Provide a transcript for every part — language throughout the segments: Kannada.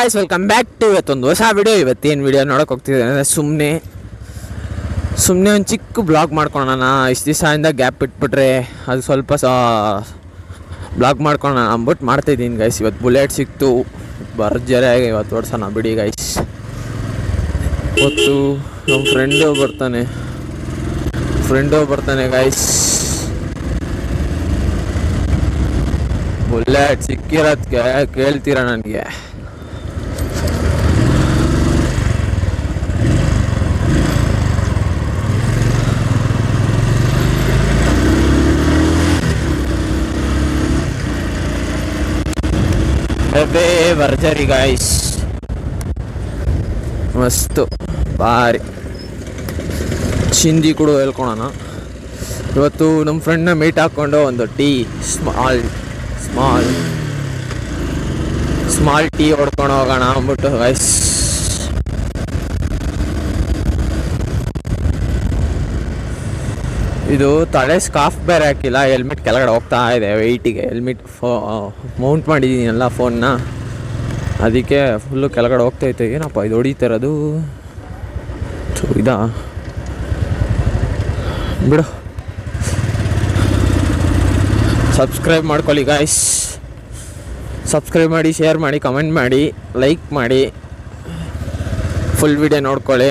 ಗೈಸ್ ವೆಲ್ಕಮ್ ಬ್ಯಾಕ್ ಟು ಇವತ್ತೊಂದು ಹೊಸ ವಿಡಿಯೋ. ಇವತ್ತೇನು ವಿಡಿಯೋ ನೋಡೋಕೆ ಹೋಗ್ತಿದ್ದೆ ಅಂದರೆ ಸುಮ್ಮನೆ ಒಂದು ಚಿಕ್ಕ ಬ್ಲಾಗ್ ಮಾಡ್ಕೊಳ್ಳೋಣ. ಇಷ್ಟು ದಿವಸದಿಂದ ಗ್ಯಾಪ್ ಇಟ್ಬಿಟ್ರೆ ಅದು ಸ್ವಲ್ಪ ಬ್ಲಾಗ್ ಮಾಡ್ಕೊಳ್ಳೋಣ ಅಂದ್ಬಿಟ್ಟು ಮಾಡ್ತಾಯಿದ್ದೀನಿ ಗೈಸ್. ಇವತ್ತು ಬುಲೆಟ್ ಸಿಕ್ತು, ಭರ್ಜರಿಯಾಗಿ ಇವತ್ತು ಓಡಿಸೋಣ ಬಿಡಿ ಗೈಸ್. ಇವತ್ತು ನಮ್ಮ ಫ್ರೆಂಡು ಬರ್ತಾನೆ ಗೈಸ್. ಬುಲೆಟ್ ಸಿಕ್ಕಿರೋದಕ್ಕೆ ಕೇಳ್ತೀರಾ ನನಗೆ? ಭರ್ಜರಿ ಗೈಸ್, ಮಸ್ತು ಭಾರಿ ಚಿಂದಿ ಕೂಡ ಹೇಳ್ಕೊಳೋಣ. ಇವತ್ತು ನಮ್ಮ ಫ್ರೆಂಡ್ನ ಮೀಟ್ ಹಾಕ್ಕೊಂಡು ಒಂದು ಟೀ ಸ್ಮಾಲ್ ಟೀ ಹೊಡ್ಕೊಂಡು ಹೋಗೋಣ ಅಂದ್ಬಿಟ್ಟು ಗೈಸ್. ಇದು ತಲೆ ಸ್ಕಾಫ್ ಬೇರೆ ಹಾಕಿಲ್ಲ, ಹೆಲ್ಮೆಟ್ ಕೆಳಗಡೆ ಹೋಗ್ತಾ ಇದೆ ವೆಯ್ಟಿಗೆ. ಹೆಲ್ಮೆಟ್ ಮೌಂಟ್ ಮಾಡಿದ್ದೀನಲ್ಲ ಫೋನ್ನ, ಅದಕ್ಕೆ ಫುಲ್ಲು ಕೆಳಗಡೆ ಹೋಗ್ತೈತೆ. ಏನಪ್ಪ ಇದು ಹೊಡಿತಿರೋದು? ಇದಾ ಬಿಡು. ಸಬ್ಸ್ಕ್ರೈಬ್ ಮಾಡ್ಕೊಳ್ಳಿ ಗಾಯ್ಸ್, ಸಬ್ಸ್ಕ್ರೈಬ್ ಮಾಡಿ, ಶೇರ್ ಮಾಡಿ, ಕಮೆಂಟ್ ಮಾಡಿ, ಲೈಕ್ ಮಾಡಿ, ಫುಲ್ ವಿಡಿಯೋ ನೋಡ್ಕೊಳ್ಳಿ,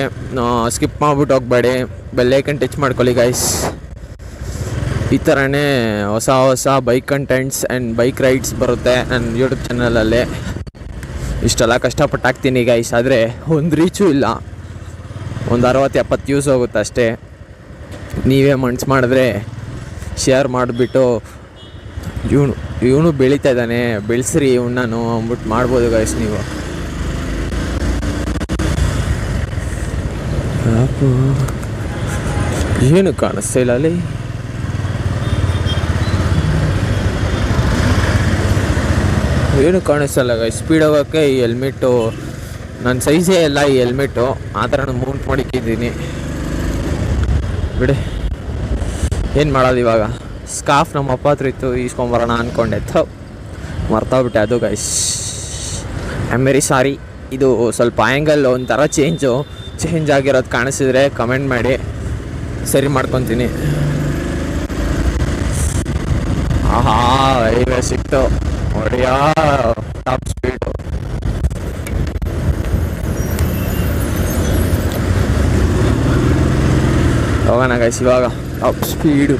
ಸ್ಕಿಪ್ ಮಾಡಿಬಿಟ್ಟು ಹೋಗ್ಬೇಡಿ, ಬೆಲ್ಲೈಕನ್ ಟಚ್ ಮಾಡ್ಕೊಳ್ಳಿ ಗಾಯ್ಸ್. ಈ ಥರನೇ ಹೊಸ bike contents and bike rides ಬರುತ್ತೆ ನನ್ನ ಯೂಟ್ಯೂಬ್ ಚಾನಲಲ್ಲಿ. ಇಷ್ಟೆಲ್ಲ ಕಷ್ಟಪಟ್ಟು ಹಾಕ್ತೀನಿ ಗೈಸ್, ಆದರೆ ಒಂದು ರೀಚೂ ಇಲ್ಲ. ಒಂದು 60-70 ವ್ಯೂಸ್ ಹೋಗುತ್ತೆ ಅಷ್ಟೇ. ನೀವೇ ಮನ್ಸು ಮಾಡಿದ್ರೆ ಶೇರ್ ಮಾಡಿಬಿಟ್ಟು ಇವನು ಬೆಳೀತಾ ಇದ್ದಾನೆ, ಬೆಳೆಸ್ರಿ ಇವನು ಅಂದ್ಬಿಟ್ಟು ಮಾಡ್ಬೋದು ಗೈಸ್ ನೀವು. ಏನು ಕಾಣಿಸ್ತಾ ಇಲ್ಲ ಅಲ್ಲಿ? ಏನು ಕಾಣಿಸ್ತಲ್ಲ ಗೈಸ್. ಸ್ಪೀಡ್ ಹೋಗೋಕ್ಕೆ ಈ ಹೆಲ್ಮೆಟ್ಟು ನನ್ನ ಸೈಜೇ ಇಲ್ಲ. ಈ ಹೆಲ್ಮೆಟ್ಟು ಆ ಥರ ಮೌಂಟ್ ಮಾಡಿಕ್ಕಿದ್ದೀನಿ ಬಿಡಿ. ಏನು ಮಾಡೋದು ಇವಾಗ? ಸ್ಕಾಫ್ ನಮ್ಮ ಅಪ್ಪ ಹತ್ರ ಇತ್ತು, ಈಸ್ಕೊಂಬರೋಣ ಅಂದ್ಕೊಂಡೆ, ಮರ್ತೋಗ್ಬಿಟ್ಟೆ ಅದು guys. I am very sorry. ಇದು ಸ್ವಲ್ಪ ಆ್ಯಂಗಲ್ ಒಂಥರ ಚೇಂಜ್ ಆಗಿರೋದು ಕಾಣಿಸಿದ್ರೆ ಕಮೆಂಟ್ ಮಾಡಿ, ಸರಿ ಮಾಡ್ಕೊತೀನಿ. ಆಹಾ, ಹೈವೇ ಸಿಕ್ತು, ಹೊಡೆಯಾ ಟಾಪ್ ಸ್ಪೀಡು. ಹೋಗೋಣ ಗೈಸ್ ಇವಾಗ ಟಾಪ್ ಸ್ಪೀಡು.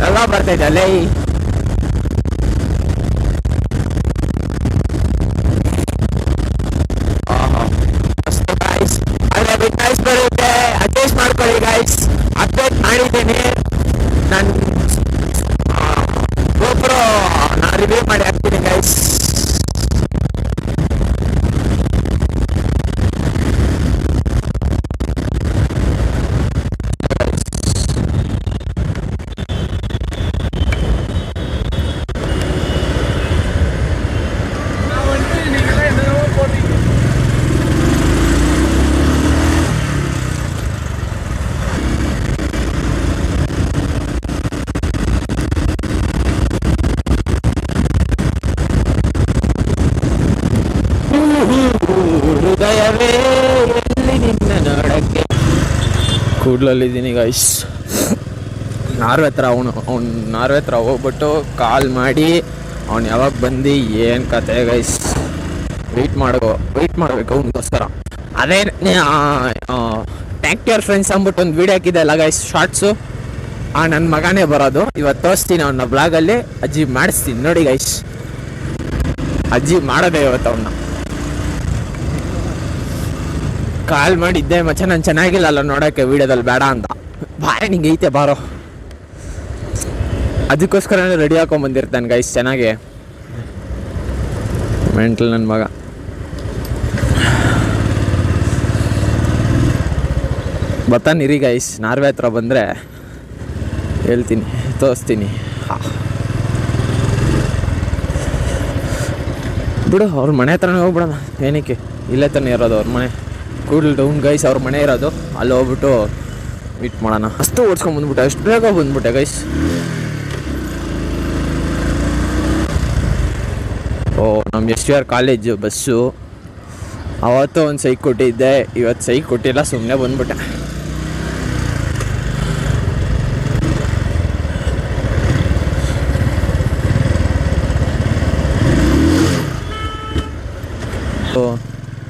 ಎಲ್ಲ ಬರ್ತೈತೆ ಅಲ್ಲೇ. ಬರುತ್ತೆ, ಅಡ್ಜಸ್ಟ್ ಮಾಡ್ಕೊಳ್ಳಿ ಗೈಸ್. ಅಪ್ಡೇಟ್ ಮಾಡಿದ್ದೇನೆ ನಾನು, GoPro ನಾನು ರಿವ್ಯೂ ಮಾಡಿ ಹಾಕ್ತೀನಿ ಗೈಸ್. ಹೃದಯವೇ ಎಲ್ಲಿ ನಿನ್ನ ನೋಡಕ್ಕೆ. ಕೂಡ್ಲಲ್ಲಿದ್ದೀನಿ ಗೈಸ್. ನಾರ್ವೆ ಹತ್ರ ಹೋಗ್ಬಿಟ್ಟು ಕಾಲ್ ಮಾಡಿ ಅವ್ನು ಯಾವಾಗ ಬಂದು ಏನು ಕತೆ ಗೈಸ್, ವೆಯ್ಟ್ ಮಾಡಬೇಕು ಅವನಿಗೋಸ್ಕರ. ಅದೇ ಟ್ಯಾಕ್ಟರ್ ಫ್ರೆಂಡ್ಸ್ ಅಂದ್ಬಿಟ್ಟು ಒಂದು ವೀಡಿಯೋ ಹಾಕಿದೆ ಅಲ್ಲ ಗೈಸ್, ಶಾರ್ಟ್ಸು. ನನ್ನ ಮಗನೇ ಬರೋದು. ಇವತ್ತು ತೋರಿಸ್ತೀನಿ ಅವನ್ನ ಬ್ಲಾಗಲ್ಲಿ. ಅಜ್ಜಿ ಮಾಡಿಸ್ತೀನಿ ನೋಡಿ ಗೈಸ್. ಅಜ್ಜಿ ಮಾಡೋದೇ ಇವತ್ತು ಅವನ್ನ. ಕಾಲ್ ಮಾಡಿದ್ದೆ ಮಚ್ಚ, ನಾನು ಚೆನ್ನಾಗಿಲ್ಲ ಅಲ್ಲ ನೋಡೋಕ್ಕೆ ವೀಡಿಯೋದಲ್ಲಿ, ಬೇಡ ಅಂತ. ಬಾಯ್ ನಿಂಗೆ ಐತೆ ಬಾರೋ, ಅದಕ್ಕೋಸ್ಕರ ರೆಡಿ ಹಾಕೊಂಡ್ಬಂದಿರ್ತಾನೆ ಗೈಸ್ ಚೆನ್ನಾಗಿ. ಮೆಂಟಲ್ ನನ್ನ ಮಗ. ಬರ್ತಾನಿರಿ ಗೈಸ್, ನಾರ್ವೆ ಹತ್ರ ಬಂದರೆ ಹೇಳ್ತೀನಿ, ತೋರಿಸ್ತೀನಿ. ಬಿಡು, ಅವ್ರ ಮನೆ ಹತ್ರನೇ ಹೋಗ್ಬಿಡೋಣ. ಏನಕ್ಕೆ, ಇಲ್ಲೇ ತಾನೇ ಇರೋದು ಅವ್ರ ಮನೆ. ಕೂಡಲ್ ಡೌನ್ ಗೈಸ್ ಅವ್ರ ಮನೆ ಇರೋದು. ಅಲ್ಲಿ ಹೋಗ್ಬಿಟ್ಟು ಮೀಟ್ ಮಾಡೋಣ. ಅಷ್ಟು ಓಡಿಸ್ಕೊಂಡು ಬಂದ್ಬಿಟ್ಟೆ, ಅಷ್ಟು ಬೇಗ ಬಂದ್ಬಿಟ್ಟೆ ಗೈಸ್. ಓ ನಮ್ಮ SVR ಕಾಲೇಜು ಬಸ್ಸು. ಅವತ್ತು ಒಂದು ಸೈಕ್ ಕೊಟ್ಟಿದ್ದೆ, ಇವತ್ತು ಸೈಕ್ ಕೊಟ್ಟಿಲ್ಲ, ಸುಮ್ಮನೆ ಬಂದ್ಬಿಟ್ಟೆ.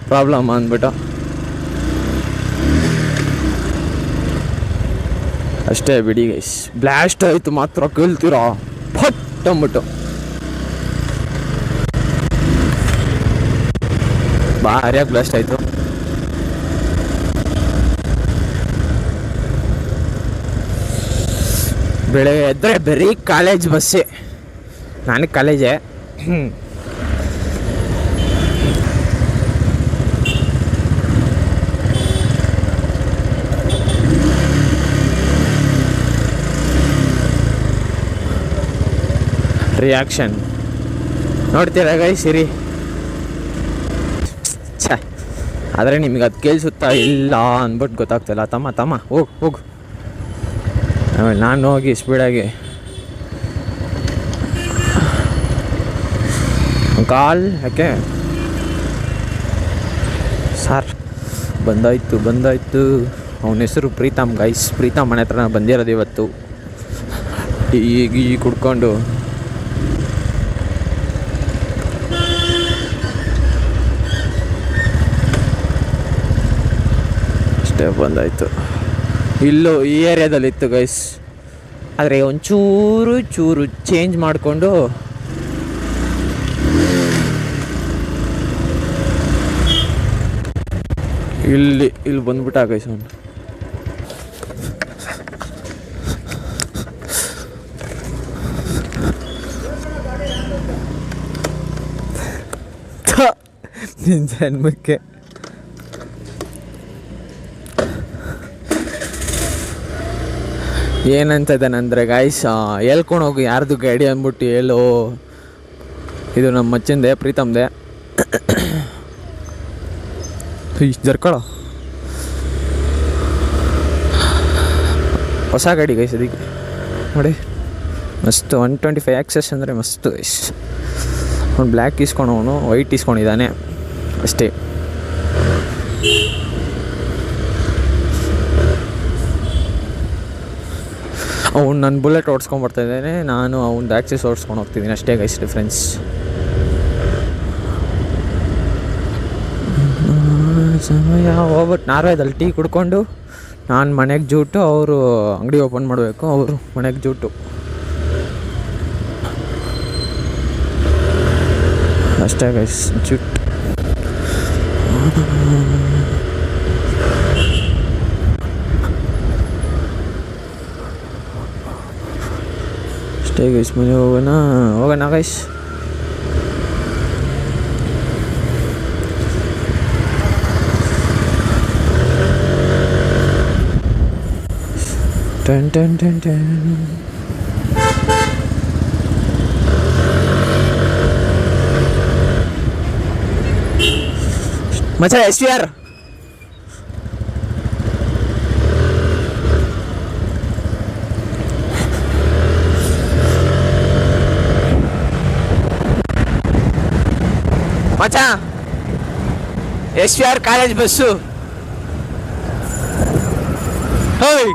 ಪ್ರಾಬ್ಲಮ್ ಅಂದ್ಬಿಟ್ಟು ಅಷ್ಟೇ ಬಿಡಿ ಗೈಸ್. ಬ್ಲಾಸ್ಟ್ ಆಯಿತು ಮಾತ್ರ ಕೇಳ್ತೀರಾ, ಫಟ್ ಅಂದ್ಬಿಟ್ಟು. ಭಾರಿಯಾಗಿ ಬ್ಲಾಸ್ಟ್ ಆಯಿತು. ಬೆಳಗ್ಗೆ ಎದ್ದರೆ ಬರೀ ಕಾಲೇಜ್ ಬಸ್ಸೇ. ನನಗೆ ಕಾಲೇಜೇ. ರಿಯಾಕ್ಷನ್ ನೋಡ್ತೀರಾ ಗೈಸ್ ಸಿರಿ. ಛ, ಆದರೆ ನಿಮಗೆ ಅದು ಕೇಳಿಸುತ್ತಾ ಇಲ್ಲ ಅಂದ್ಬಿಟ್ಟು ಗೊತ್ತಾಗ್ತಿಲ್ಲ. ತಮ್ಮ ಹೋಗು. ಆಮೇಲೆ ನಾನು ಹೋಗಿ ಸ್ಪೀಡಾಗಿ ಕಾಲ್ ಯಾಕೆ ಸರ್ ಬಂದಾಯ್ತು. ಅವನ ಹೆಸರು ಪ್ರೀತಮ್ ಗೈಸ್. ಪ್ರೀತಮ್ ಮನೆ ಹತ್ರ ಬಂದಿರೋದು ಇವತ್ತು. ಈಗ ಕುಡ್ಕೊಂಡು ಅಷ್ಟೇ ಬಂದಾಯಿತು. ಇಲ್ಲೂ ಈ ಏರಿಯಾದಲ್ಲಿತ್ತು ಗೈಸ್, ಆದರೆ ಒಂಚೂರು ಚೇಂಜ್ ಮಾಡಿಕೊಂಡು ಇಲ್ಲಿ ಬಂದ್ಬಿಟ್ಟ ಗೈಸ್ ಅವನು. ನಿನ್ನ ಜನ್ಮಕ್ಕೆ ಏನಂತದನಂದರೆ ಗಾಯ್ಸ್, ಹೇಳ್ಕೊಂಡು ಹೋಗು ಯಾರ್ದು ಗಾಡಿ ಅಂದ್ಬಿಟ್ಟು ಹೇಳು. ಇದು ನಮ್ಮ ಮಚ್ಚಿಂದೆ, ಪ್ರೀತಮ್ದೆ. ಜರ್ಕಳ ಹೊಸ ಗಾಡಿ ಗೈಸ್. ಅದಕ್ಕೆ ನೋಡಿ ಮಸ್ತು 125 ಆಕ್ಸಸ್ ಅಂದರೆ ಮಸ್ತು ಗೈಸ್. ಅವ್ನು ಬ್ಲ್ಯಾಕ್ ಇಸ್ಕೊಂಡವನು ವೈಟ್ ಇಸ್ಕೊಂಡಿದ್ದಾನೆ ಅಷ್ಟೇ. ಅವ್ನು ನನ್ನ ಬುಲೆಟ್ ಓಡಿಸ್ಕೊಂಡ್ಬರ್ತಾಯಿದ್ದಾನೆ, ನಾನು ಅವ್ನು ಆಕ್ಸಿಸ್ ಓಡಿಸ್ಕೊಂಡು ಹೋಗ್ತಿದ್ದೀನಿ ಅಷ್ಟೇ ಗೈಸ್ ಡಿಫ್ರೆನ್ಸ್. ಸಮಯ ಹೋಗ್ಬಿಟ್ಟು ನಾರ್ವೇದಲ್ಲಿ ಟೀ ಕುಡ್ಕೊಂಡು ನಾನು ಮನೆಗೆ ಜೂಟು, ಅವರು ಅಂಗಡಿ ಓಪನ್ ಮಾಡಬೇಕು, ಅವರು ಮನೆಗೆ ಜೂಟು ಅಷ್ಟೇ ಗೈಸ್. ಜೂಟ್ ಅಷ್ಟೇ ಗೈಸ್. ಮನೆ ಹೋಗೋಣ guys. Ton ton ton ton ಮಚ್ಚ SVR ಮಚ್ಚ SVR ಕಾಲೇಜ್ ಬಸ್ಸು. ಹೋಯ್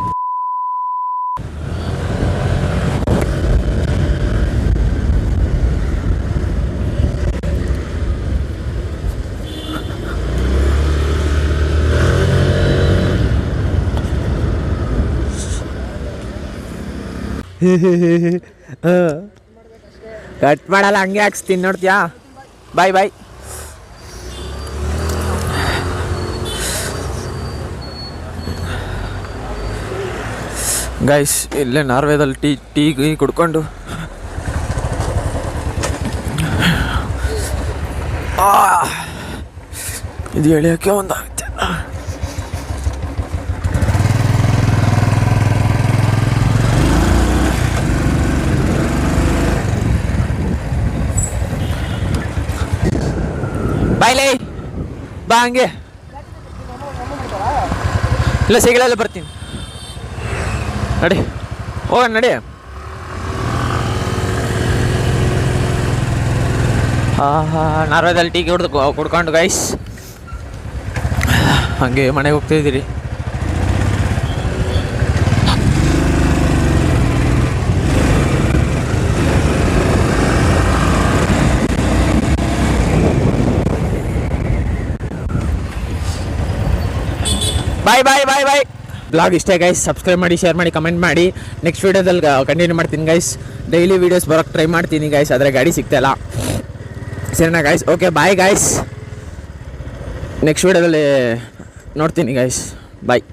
ಕಟ್ ಮಾಡಲ್ಲ, ಹಂಗೆ ಹಾಕ್ಸ್ತೀನಿ ನೋಡ್ತೀಯಾ. ಬಾಯ್. ಗೈಸ್ ಇಲ್ಲೇ ನಾರ್ವೇದಲ್ಲಿ ಟೀ ಕುಡ್ಕೊಂಡು ಇದು ಎಳೆಯೋಕ್ಕೆ ಒಂದಾಗುತ್ತೆ. ಬಾಯ್ಲೇ ಬಾ, ಹಂಗೆ ಇಲ್ಲ ಸಿಗಲೆಲ್ಲ ಬರ್ತೀನಿ. ನಡಿ ಹೋಗೋಣ ನಡಿ. ನಾರ್ವೇದಲ್ಲಿ ಟೀ ಕುಡ್ಕೊಂಡು ಗೈಸ್ ಹಾಗೆ ಮನೆಗೆ ಹೋಗ್ತಾಯಿದ್ದೀರಿ. Bye bye bye bye. Blog ಇಷ್ಟೇ ಗೈಸ್. ಸಬ್ಸ್ಕ್ರೈಬ್ ಮಾಡಿ, ಶೇರ್ ಮಾಡಿ, ಕಮೆಂಟ್ ಮಾಡಿ. ನೆಕ್ಸ್ಟ್ ವೀಡಿಯೋದಲ್ಲಿ ಕಂಟಿನ್ಯೂ ಮಾಡ್ತೀನಿ ಗೈಸ್. ಡೈಲಿ ವೀಡಿಯೋಸ್ ಬರೋಕ್ಕೆ ಟ್ರೈ ಮಾಡ್ತೀನಿ ಗೈಸ್, ಆದರೆ ಗಾಡಿ ಸಿಗ್ತಾಯಿಲ್ಲ. ಸರಿನಾ guys? Okay bye guys. Next ವೀಡಿಯೋದಲ್ಲಿ ನೋಡ್ತೀನಿ ಗೈಸ್. ಬಾಯ್.